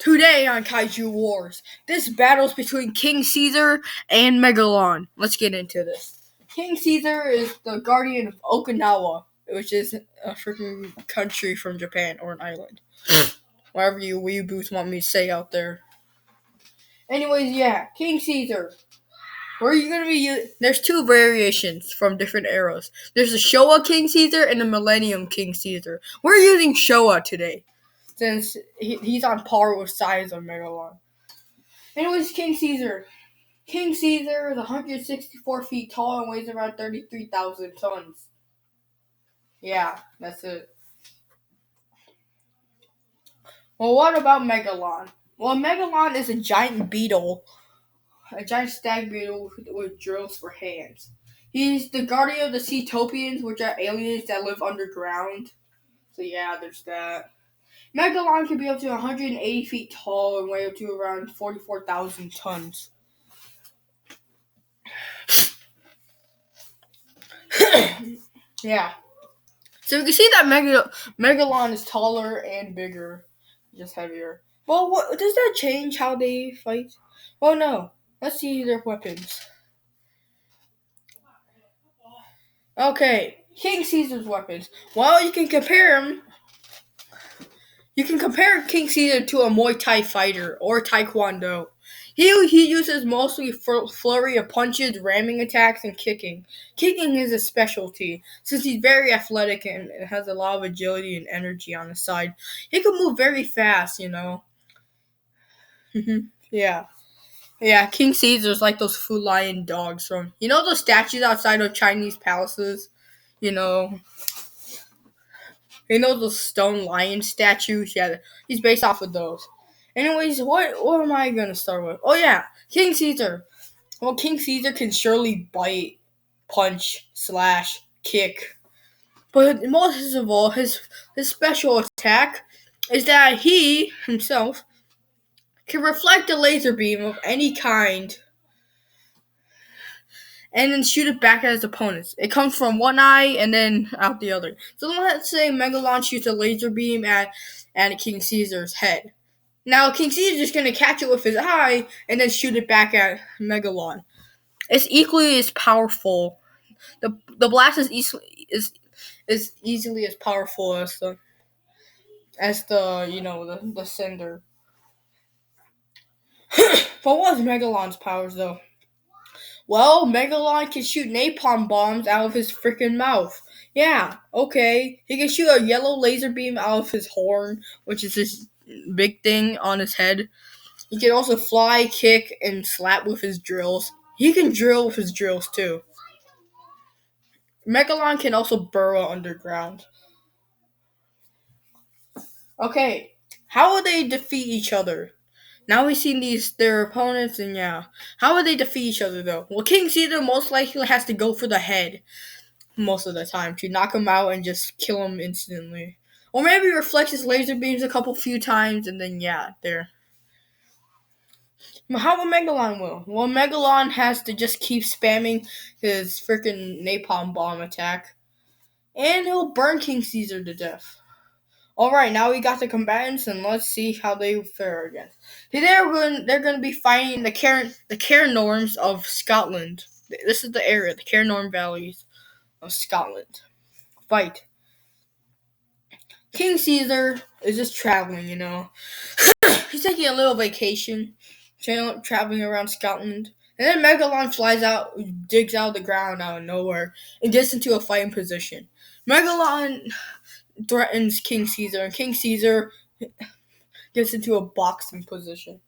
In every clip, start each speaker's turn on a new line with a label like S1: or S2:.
S1: Today on Kaiju Wars, this battle's between King Caesar and Megalon. Let's get into this. King Caesar is the guardian of Okinawa, which is a freaking country from Japan, or an island. Whatever you weeaboos want me to say out there. Anyways, yeah, King Caesar. Where are you going to be? There's two variations from different eras. There's the Showa King Caesar and the Millennium King Caesar. We're using Showa today, since he's on par with size of Megalon. Anyways, King Caesar. King Caesar is 164 feet tall and weighs around 33,000 tons. Yeah, that's it. Well, what about Megalon? Well, Megalon is a giant beetle. A giant stag beetle with drills for hands. He's the guardian of the Seatopians, which are aliens that live underground. So yeah, there's that. Megalon can be up to 180 feet tall and weigh up to around 44,000 tons. Yeah. So you can see that Megalon is taller and bigger, just heavier. Well, does that change how they fight? Well, no. Let's see their weapons. Okay, King Caesar's weapons. Well, you can compare him. You can compare King Caesar to a Muay Thai fighter or Taekwondo. He uses mostly flurry of punches, ramming attacks, and kicking. Kicking is a specialty, since he's very athletic and has a lot of agility and energy on his side. He can move very fast, you know. Yeah. Yeah, King Caesar's like those Fu Lion dogs from, you know, those statues outside of Chinese palaces? You know those stone lion statues? Yeah, he's based off of those. Anyways, what am I going to start with? Oh, yeah, King Caesar. Well, King Caesar can surely bite, punch, slash, kick. But most of all, his special attack is that he, himself, can reflect a laser beam of any kind and then shoot it back at his opponents. It comes from one eye and then out the other. So let's say Megalon shoots a laser beam at King Caesar's head. Now King Caesar's just going to catch it with his eye and then shoot it back at Megalon. It's equally as powerful. The blast is easily as powerful as the sender. But what's Megalon's powers though? Well, Megalon can shoot napalm bombs out of his freaking mouth. Yeah, okay. He can shoot a yellow laser beam out of his horn, which is this big thing on his head. He can also fly, kick, and slap with his drills. He can drill with his drills too. Megalon can also burrow underground. Okay, how will they defeat each other? Now we've seen their opponents, and yeah. How would they defeat each other, though? Well, King Caesar most likely has to go for the head most of the time to knock him out and just kill him instantly. Or maybe reflects his laser beams a few times, and then, yeah, there. How about Megalon will? Well, Megalon has to just keep spamming his freaking napalm bomb attack, and he'll burn King Caesar to death. Alright, now we got the combatants, and let's see how they fare against. Today they're going to be fighting the Cairnorms of Scotland. This is the area, the Cairnorm Valleys of Scotland. Fight. King Caesar is just traveling, you know. He's taking a little vacation, traveling around Scotland. And then Megalon flies out, digs out of the ground out of nowhere, and gets into a fighting position. Megalon threatens King Caesar, and King Caesar gets into a boxing position.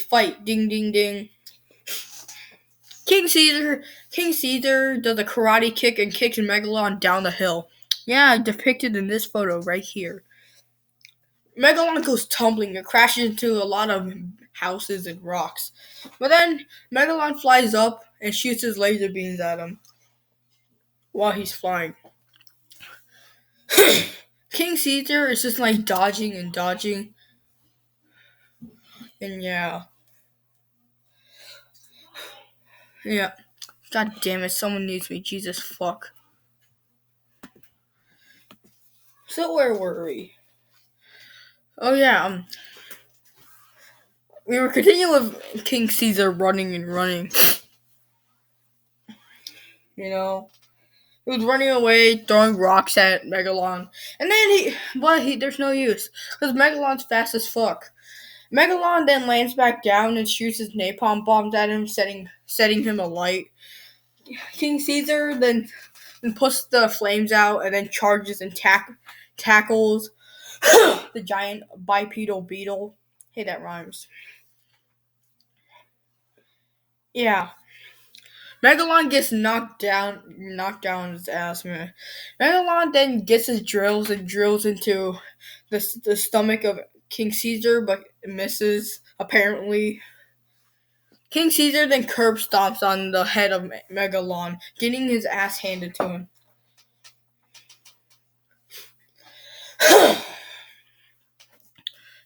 S1: Fight, ding, ding, ding. King Caesar does a karate kick and kicks Megalon down the hill. Yeah, depicted in this photo right here. Megalon goes tumbling and crashes into a lot of houses and rocks. But then Megalon flies up and shoots his laser beams at him while he's flying. King Caesar is just like dodging and dodging. And yeah. Yeah. God damn it, someone needs me. Jesus fuck. So where were we? Oh yeah, we were continuing with King Caesar running and running. You know, he was running away, throwing rocks at Megalon, and then there's no use because Megalon's fast as fuck. Megalon then lands back down and shoots his napalm bombs at him, setting him alight. King Caesar then puts the flames out and then charges and tackles the giant bipedal beetle. Hey, that rhymes. Yeah. Megalon gets knocked down on his ass, man. Megalon then gets his drills and drills into the stomach of King Caesar, but misses, apparently. King Caesar then curb stomps on the head of Megalon, getting his ass handed to him.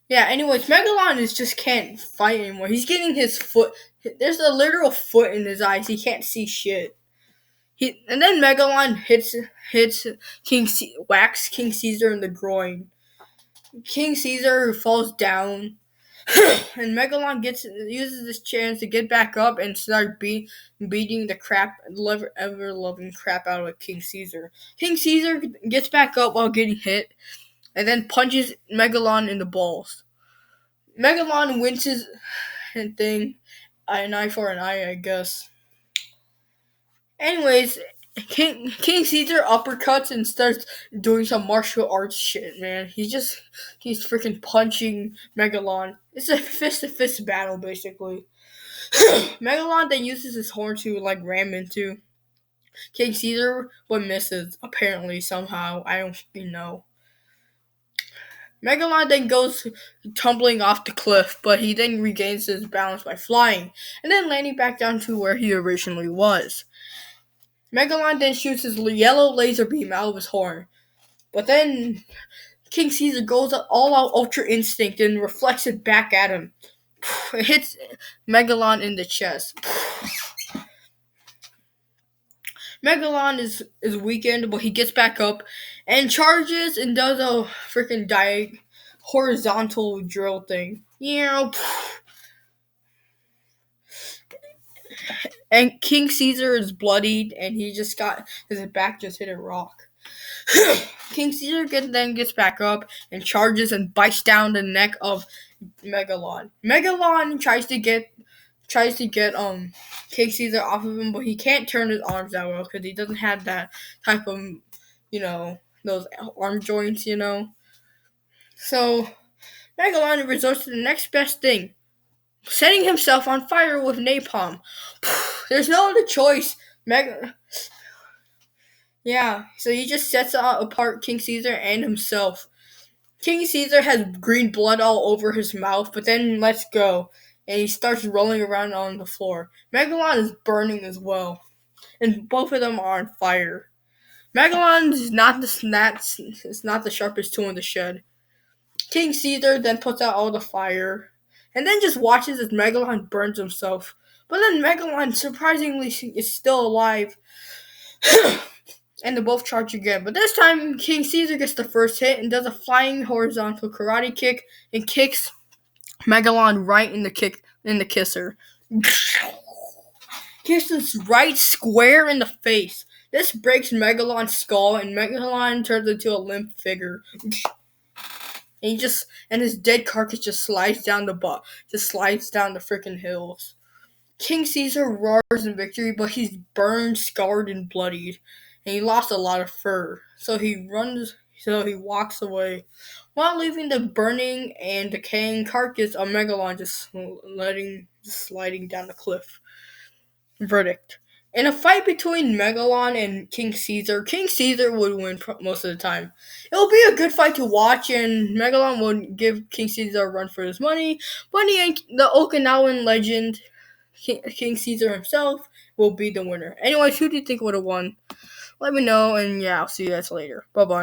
S1: Yeah, anyways, Megalon just can't fight anymore. He's getting his foot. There's a literal foot in his eyes. He can't see shit. And then Megalon hits whacks King Caesar in the groin. King Caesar falls down, and Megalon uses this chance to get back up and start beating the ever loving crap out of King Caesar. King Caesar gets back up while getting hit, and then punches Megalon in the balls. Megalon wins his thing, an eye for an eye, I guess. Anyways, King Caesar uppercuts and starts doing some martial arts shit, man. He's freaking punching Megalon. It's a fist-to-fist battle, basically. Megalon then uses his horn to, ram into King Caesar, but misses, apparently, somehow. I don't know. Megalon then goes tumbling off the cliff, but he then regains his balance by flying, and then landing back down to where he originally was. Megalon then shoots his yellow laser beam out of his horn, but then King Caesar goes all out Ultra Instinct and reflects it back at him. It hits Megalon in the chest. Megalon is weakened, but he gets back up and charges and does a freaking horizontal drill thing. And King Caesar is bloodied, and he just got his back just hit a rock. King Caesar then gets back up and charges and bites down the neck of Megalon. Megalon tries to get King Caesar off of him, but he can't turn his arms that well because he doesn't have that type of, those arm joints, So Megalon resorts to the next best thing, setting himself on fire with napalm. There's no other choice. Yeah, so he just sets apart King Caesar and himself. King Caesar has green blood all over his mouth, but then lets go, and he starts rolling around on the floor. Megalon is burning as well, and both of them are on fire. Megalon is not the sharpest tool in the shed. King Caesar then puts out all the fire, and then just watches as Megalon burns himself. But then Megalon surprisingly is still alive. And they both charge again. But this time, King Caesar gets the first hit and does a flying horizontal karate kick and kicks Megalon right in the kisser. Kisses right square in the face. This breaks Megalon's skull, and Megalon turns into a limp figure. And his dead carcass just slides down the freaking hills. King Caesar roars in victory, but he's burned, scarred, and bloodied, and he lost a lot of fur. So he walks away, while leaving the burning and decaying carcass of Megalon just sliding down the cliff. Verdict: in a fight between Megalon and King Caesar would win most of the time. It will be a good fight to watch, and Megalon would give King Caesar a run for his money, but the Okinawan legend, King Caesar himself, will be the winner. Anyways, who do you think would have won? Let me know, and yeah, I'll see you guys later. Bye-bye.